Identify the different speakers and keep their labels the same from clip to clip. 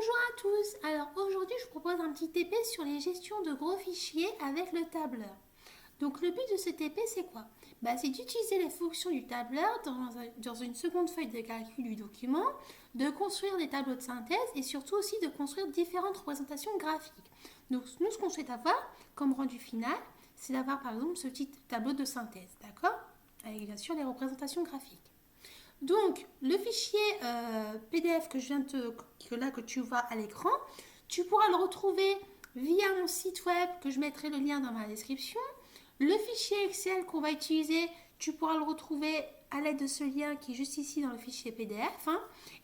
Speaker 1: Bonjour à tous, alors aujourd'hui je vous propose un petit TP sur les gestions de gros fichiers avec le tableur. Donc le but de ce TP c'est quoi? C'est d'utiliser les fonctions du tableur dans une seconde feuille de calcul du document, de construire des tableaux de synthèse et surtout aussi de construire différentes représentations graphiques. Donc nous ce qu'on souhaite avoir comme rendu final, c'est d'avoir par exemple ce petit tableau de synthèse, d'accord? Avec bien sûr les représentations graphiques. Donc, le fichier PDF que tu vois à l'écran, tu pourras le retrouver via mon site web que je mettrai le lien dans ma description. Le fichier Excel qu'on va utiliser, tu pourras le retrouver à l'aide de ce lien qui est juste ici dans le fichier PDF.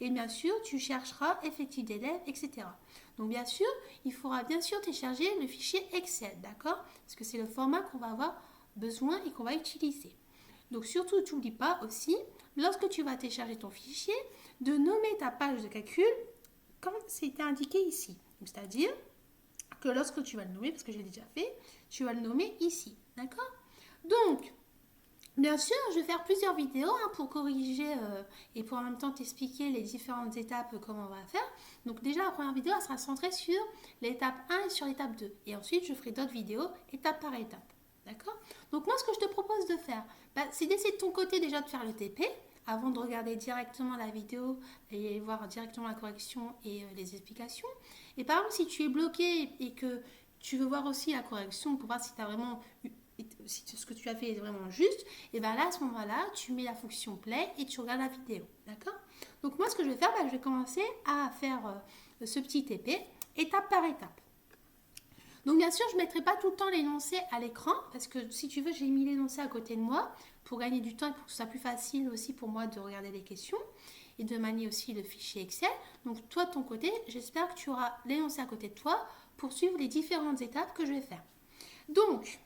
Speaker 1: Et bien sûr, tu chercheras effectif d'élèves, etc. Donc, bien sûr, il faudra bien sûr télécharger le fichier Excel, d'accord? Parce que c'est le format qu'on va avoir besoin et qu'on va utiliser. Donc surtout, tu n'oublies pas aussi, lorsque tu vas télécharger ton fichier, de nommer ta page de calcul comme c'était indiqué ici. C'est-à-dire que lorsque tu vas le nommer, parce que je l'ai déjà fait, tu vas le nommer ici. D'accord? Donc, bien sûr, je vais faire plusieurs vidéos pour corriger et pour en même temps t'expliquer les différentes étapes, comment on va faire. Donc déjà, la première vidéo, elle sera centrée sur l'étape 1 et sur l'étape 2. Et ensuite, je ferai d'autres vidéos, étape par étape. D'accord? Donc moi, ce que je te propose de faire, c'est d'essayer de ton côté déjà de faire le TP avant de regarder directement la vidéo et voir directement la correction et les explications. Et par exemple, si tu es bloqué et que tu veux voir aussi la correction pour voir si tu as vraiment si ce que tu as fait est vraiment juste, et bien là, à ce moment-là, tu mets la fonction play et tu regardes la vidéo. D'accord? Donc moi, ce que je vais faire, je vais commencer à faire ce petit TP étape par étape. Donc bien sûr, je ne mettrai pas tout le temps l'énoncé à l'écran, parce que si tu veux, j'ai mis l'énoncé à côté de moi pour gagner du temps et pour que ce soit plus facile aussi pour moi de regarder les questions et de manier aussi le fichier Excel. Donc toi, de ton côté, j'espère que tu auras l'énoncé à côté de toi pour suivre les différentes étapes que je vais faire. Donc,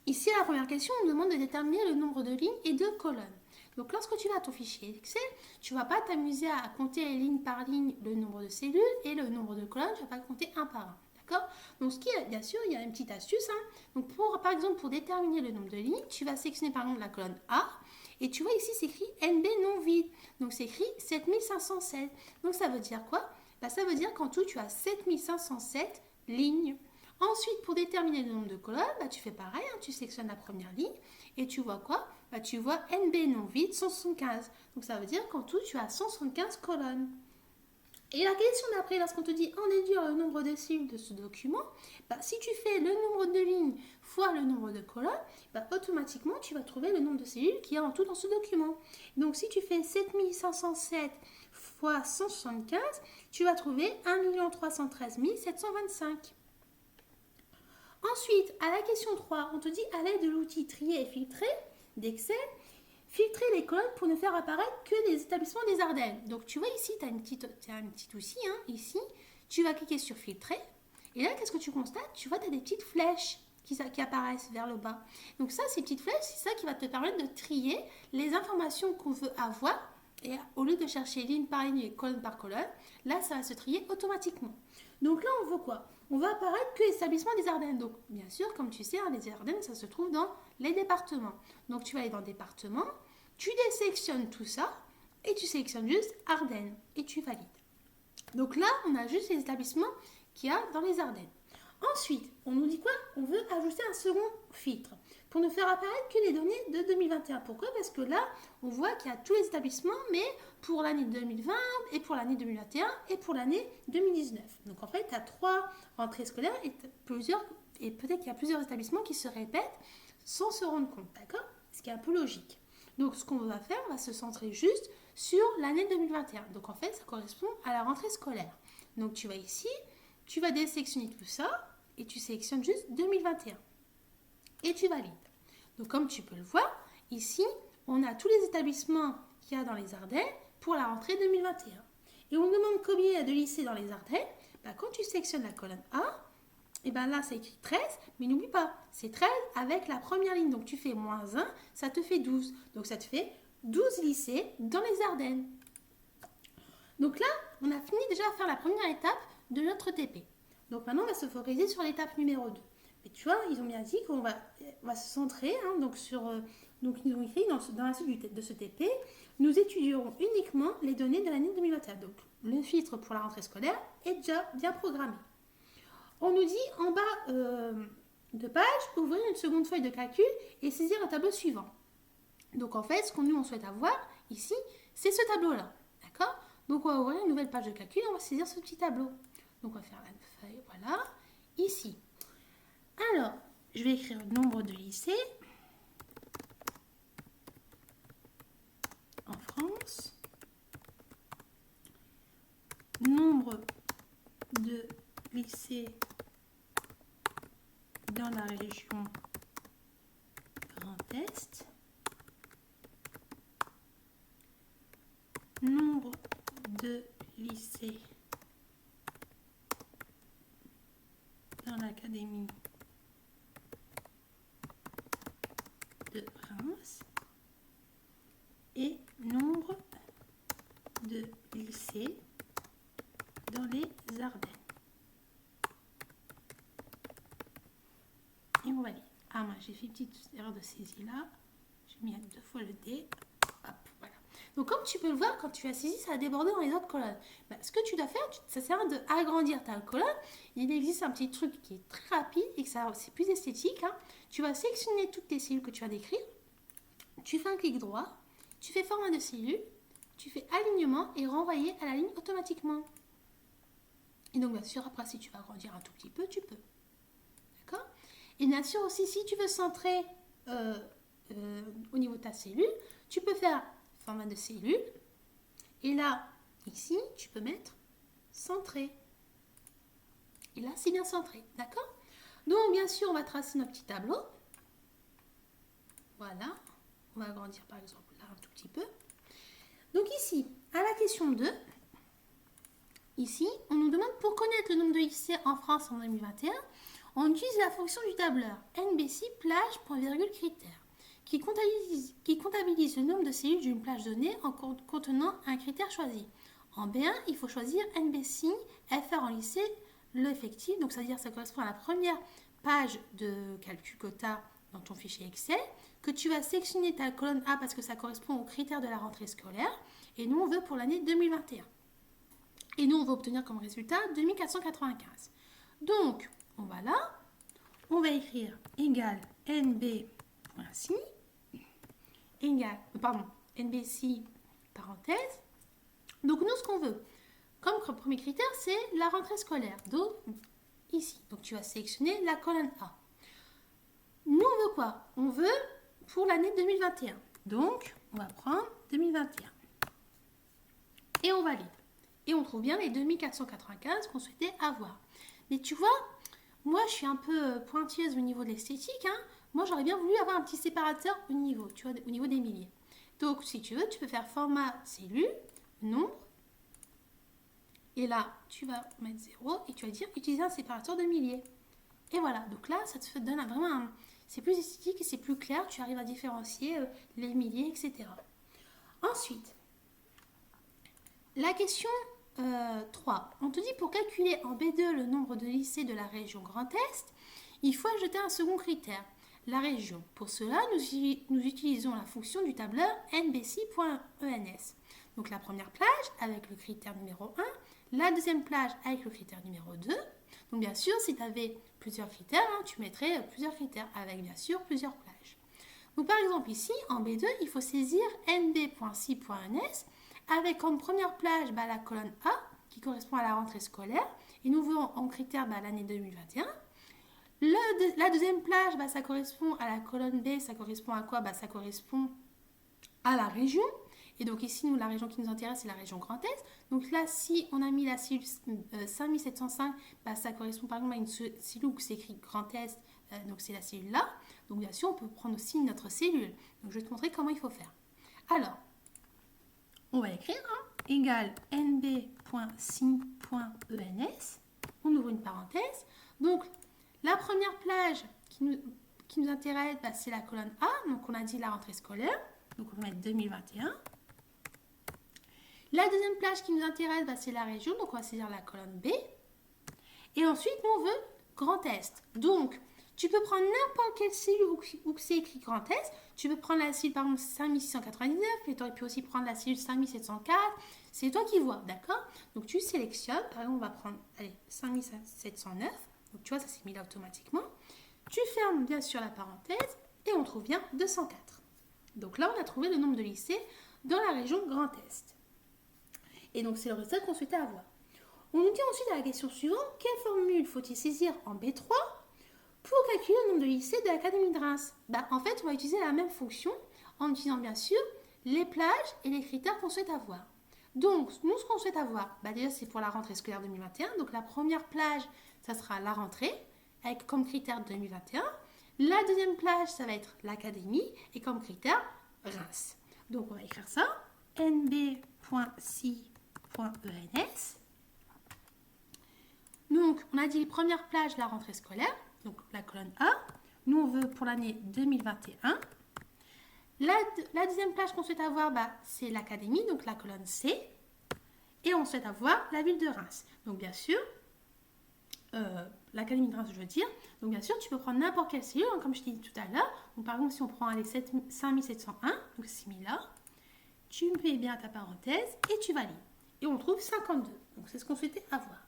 Speaker 1: ici, la première question, on me demande de déterminer le nombre de lignes et de colonnes. Donc, lorsque tu vas à ton fichier Excel, tu ne vas pas t'amuser à compter ligne par ligne le nombre de cellules et le nombre de colonnes, tu ne vas pas compter un par un. D'accord? Donc, bien sûr, il y a une petite astuce. Donc, par exemple, pour déterminer le nombre de lignes, tu vas sélectionner par exemple la colonne A. Et tu vois ici, c'est écrit NB non vide. Donc, c'est écrit 7507. Donc, ça veut dire quoi? Ça veut dire qu'en tout, tu as 7507 lignes. Ensuite, pour déterminer le nombre de colonnes, tu fais pareil, tu sélectionnes la première ligne et tu vois quoi? Tu vois NB non vide 175. Donc ça veut dire qu'en tout, tu as 175 colonnes. Et la question d'après, lorsqu'on te dit en déduire le nombre de cellules de ce document, si tu fais le nombre de lignes fois le nombre de colonnes, automatiquement tu vas trouver le nombre de cellules qu'il y a en tout dans ce document. Donc si tu fais 7507 fois 175, tu vas trouver 1 313 725. Ensuite, à la question 3, on te dit à l'aide de l'outil trier et filtrer d'Excel, filtrer les colonnes pour ne faire apparaître que les établissements des Ardennes. Donc tu vois ici, tu as un petit outil, ici, tu vas cliquer sur filtrer, et là, qu'est-ce que tu constates? Tu vois, tu as des petites flèches qui apparaissent vers le bas. Donc ça, ces petites flèches, c'est ça qui va te permettre de trier les informations qu'on veut avoir, et au lieu de chercher ligne par ligne et colonne par colonne, là, ça va se trier automatiquement. Donc là, on veut quoi? On va apparaître que l'établissement des Ardennes. Donc, bien sûr, comme tu sais, les Ardennes, ça se trouve dans les départements. Donc, tu vas aller dans département, tu désélectionnes tout ça et tu sélectionnes juste Ardennes et tu valides. Donc là, on a juste les établissements qu'il y a dans les Ardennes. Ensuite, on nous dit quoi? On veut ajouter un second filtre pour ne faire apparaître que les données de 2021. Pourquoi? Parce que là, on voit qu'il y a tous les établissements, mais pour l'année 2020 et pour l'année 2021 et pour l'année 2019. Donc en fait, tu as 3 rentrées scolaires et peut-être qu'il y a plusieurs établissements qui se répètent sans se rendre compte, d'accord? Ce qui est un peu logique. Donc ce qu'on va faire, on va se centrer juste sur l'année 2021. Donc en fait, ça correspond à la rentrée scolaire. Donc tu vas ici, tu vas désélectionner tout ça et tu sélectionnes juste 2021. Et tu valides. Donc comme tu peux le voir, ici, on a tous les établissements qu'il y a dans les Ardennes pour la rentrée 2021. Et on demande combien il y a de lycées dans les Ardennes. Quand tu sélectionnes la colonne A, et là, c'est écrit 13, mais n'oublie pas, c'est 13 avec la première ligne. Donc, tu fais moins 1, ça te fait 12. Donc, ça te fait 12 lycées dans les Ardennes. Donc là, on a fini déjà à faire la première étape de notre TP. Donc, maintenant, on va se focaliser sur l'étape numéro 2. Mais tu vois, ils ont bien dit qu'on va se centrer donc sur Donc, ils ont écrit dans la suite de ce TP, nous étudierons uniquement les données de l'année 2021. Donc, le filtre pour la rentrée scolaire est déjà bien programmé. On nous dit en bas de page, ouvrir une seconde feuille de calcul et saisir le tableau suivant. Donc, en fait, ce qu'on on souhaite avoir ici, c'est ce tableau-là. D'accord? Donc, on va ouvrir une nouvelle page de calcul et on va saisir ce petit tableau. Donc, on va faire la feuille, voilà, ici. Alors, je vais écrire le nombre de lycées en France, nombre de lycées dans la région Grand Est, nombre de lycées dans l'académie de Reims et nombre de lycées dans les Ardennes. Et on va lire. Ah, moi j'ai fait une petite erreur de saisie là. J'ai mis 2 fois le D. Hop, voilà. Donc comme tu peux le voir, quand tu as saisi, ça a débordé dans les autres colonnes. Ce que tu dois faire, ça sert d'agrandir ta colonne. Il existe un petit truc qui est très rapide et que c'est plus esthétique. Tu vas sélectionner toutes tes cellules que tu vas décrire. Tu fais un clic droit. Tu fais format de cellule. Tu fais alignement et renvoyer à la ligne automatiquement. Et donc bien sûr, après si tu vas agrandir un tout petit peu, tu peux. D'accord ? Et bien sûr aussi, si tu veux centrer au niveau de ta cellule, tu peux faire format de cellule. Et là, ici, tu peux mettre centré. Et là, c'est bien centré. D'accord? Donc, bien sûr, on va tracer notre petit tableau. Voilà. On va agrandir, par exemple, là un tout petit peu. Donc, ici, à la question 2, ici, on nous demande pour connaître le nombre de lycées en France en 2021, on utilise la fonction du tableur NBC plage point virgule critère qui comptabilise le nombre de cellules d'une plage donnée en contenant un critère choisi. En B1, il faut choisir NBC FR en lycée, l'effectif, donc c'est-à-dire ça correspond à la première page de calcul que tu as dans ton fichier Excel, que tu vas sélectionner ta colonne A parce que ça correspond aux critères de la rentrée scolaire, et nous on veut pour l'année 2021. Et nous on va obtenir comme résultat 2495. Donc, on va là, on va écrire égal NB.si, égal, NBC, parenthèse. Donc, nous, ce qu'on veut, comme premier critère, c'est la rentrée scolaire. Donc, ici. Donc, tu vas sélectionner la colonne A. Nous, on veut quoi? On veut pour l'année 2021. Donc, on va prendre 2021. Et on valide. Et on trouve bien les 2495 qu'on souhaitait avoir. Mais tu vois, moi, je suis un peu pointilleuse au niveau de l'esthétique. Moi, j'aurais bien voulu avoir un petit séparateur au niveau, tu vois, au niveau des milliers. Donc, si tu veux, tu peux faire format cellule, nombre. Et là, tu vas mettre 0 et tu vas dire utiliser un séparateur de milliers. Et voilà. Donc là, ça te donne vraiment c'est plus esthétique et c'est plus clair. Tu arrives à différencier les milliers, etc. Ensuite, la question 3. On te dit pour calculer en B2 le nombre de lycées de la région Grand Est, il faut ajouter un second critère, la région. Pour cela, nous utilisons la fonction du tableur nbc.ens. Donc la première plage avec le critère numéro 1, la deuxième plage avec le critère numéro 2. Donc bien sûr, si tu avais plusieurs critères, tu mettrais plusieurs critères avec bien sûr plusieurs plages. Donc par exemple ici, en B2, il faut saisir nb.si.ens avec comme première plage la colonne A qui correspond à la rentrée scolaire et nous voulons en critère l'année 2021. La deuxième plage, ça correspond à la colonne B, ça correspond à quoi? Ça correspond à la région. Et donc ici, nous, la région qui nous intéresse, c'est la région Grand Est. Donc là, si on a mis la cellule 5705, ça correspond par exemple à une cellule où c'est écrit Grand Est, donc c'est la cellule là. Donc bien sûr, on peut prendre aussi notre cellule. Donc je vais te montrer comment il faut faire. Alors, on va écrire égal nb.si.ens. On ouvre une parenthèse. Donc, la première plage qui nous intéresse, c'est la colonne A. Donc, on a dit la rentrée scolaire. Donc, on va mettre 2021. La deuxième plage qui nous intéresse, c'est la région. Donc, on va saisir la colonne B. Et ensuite, nous, on veut Grand Est. Donc, Tu peux prendre n'importe quelle cellule où c'est écrit grand S. Tu peux prendre la cellule par exemple 5699, mais tu aurais pu aussi prendre la cellule 5704. C'est toi qui vois, d'accord? Donc tu sélectionnes, par exemple on va prendre 5709. Donc tu vois, ça s'est mis là automatiquement. Tu fermes bien sûr la parenthèse et on trouve bien 204. Donc là on a trouvé le nombre de lycées dans la région Grand Est. Et donc c'est le résultat qu'on souhaitait avoir. On nous dit ensuite à la question suivante, quelle formule faut-il saisir en B3 pour calculer le nombre de lycées de l'Académie de Reims? En fait, on va utiliser la même fonction en utilisant bien sûr les plages et les critères qu'on souhaite avoir. Donc, nous, ce qu'on souhaite avoir, déjà, c'est pour la rentrée scolaire 2021. Donc, la première plage, ça sera la rentrée, avec comme critère 2021. La deuxième plage, ça va être l'académie, et comme critère, Reims. Donc, on va écrire ça, nb.si.ens. Donc, on a dit première plage, la rentrée scolaire, donc la colonne A. Nous, on veut pour l'année 2021. La deuxième plage qu'on souhaite avoir, c'est l'académie, donc la colonne C. Et on souhaite avoir la ville de Reims. Donc, bien sûr, l'académie de Reims, je veux dire. Donc, bien sûr, tu peux prendre n'importe quelle cellule, comme je t'ai dit tout à l'heure. Donc, par exemple, si on prend les 5701, donc c'est mis là, tu mets bien ta parenthèse et tu valides. Et on trouve 52. Donc, c'est ce qu'on souhaitait avoir.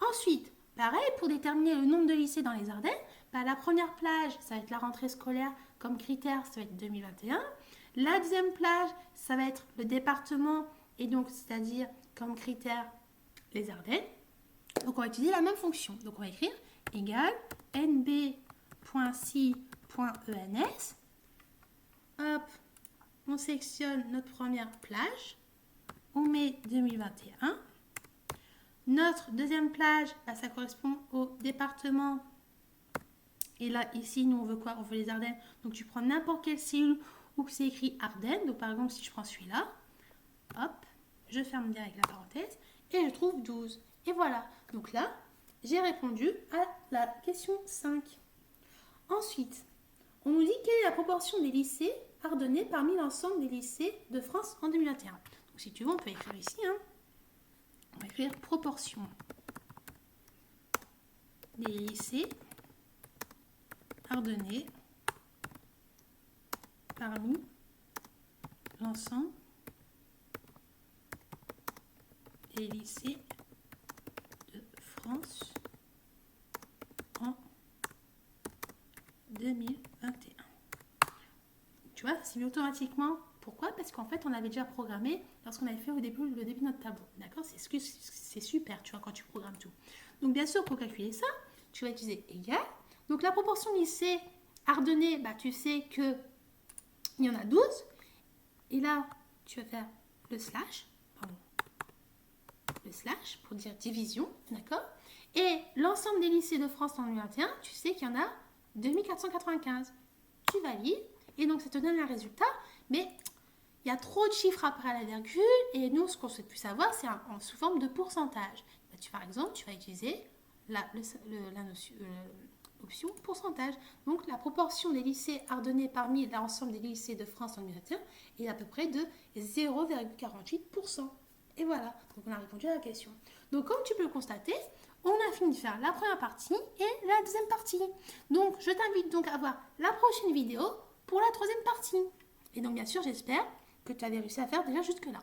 Speaker 1: Ensuite, pareil, pour déterminer le nombre de lycées dans les Ardennes, la première plage, ça va être la rentrée scolaire. Comme critère, ça va être 2021. La deuxième plage, ça va être le département, et donc, c'est-à-dire comme critère, les Ardennes. Donc, on va utiliser la même fonction. Donc, on va écrire égal nb.si.ens. Hop, on sélectionne notre première plage. On met 2021. Notre deuxième plage, ça correspond au département. Et là, ici, nous, on veut quoi? On veut les Ardennes. Donc, tu prends n'importe quelle cellule où c'est écrit Ardennes. Donc, par exemple, si je prends celui-là, hop, je ferme bien avec la parenthèse et je trouve 12. Et voilà. Donc là, j'ai répondu à la question 5. Ensuite, on nous dit quelle est la proportion des lycées ardennais parmi l'ensemble des lycées de France en 2021. Donc, si tu veux, on peut écrire ici, on va écrire proportion des lycées ardennais parmi l'ensemble des lycées de France en 2021. Tu vois, c'est mis automatiquement. Pourquoi? Parce qu'en fait, on avait déjà programmé lorsqu'on avait fait le début de notre tableau. D'accord? C'est super, tu vois, quand tu programmes tout. Donc, bien sûr, pour calculer ça, tu vas utiliser égal. Donc, la proportion lycée ardennais, tu sais qu'il y en a 12. Et là, tu vas faire le slash. Le slash pour dire division. D'accord? Et l'ensemble des lycées de France en 2021, tu sais qu'il y en a 2495. Tu valides. Et donc, ça te donne un résultat. Mais il y a trop de chiffres après la virgule. Et nous, ce qu'on souhaite plus savoir, c'est sous forme de pourcentage. Par exemple, tu vas utiliser l'option pourcentage. Donc, la proportion des lycées ardennais parmi l'ensemble des lycées de France en 2021 est à peu près de 0,48%. Et voilà, donc on a répondu à la question. Donc, comme tu peux le constater, on a fini de faire la première partie et la deuxième partie. Donc, je t'invite donc à voir la prochaine vidéo pour la troisième partie. Et donc, bien sûr, j'espère que tu avais réussi à faire déjà jusque-là.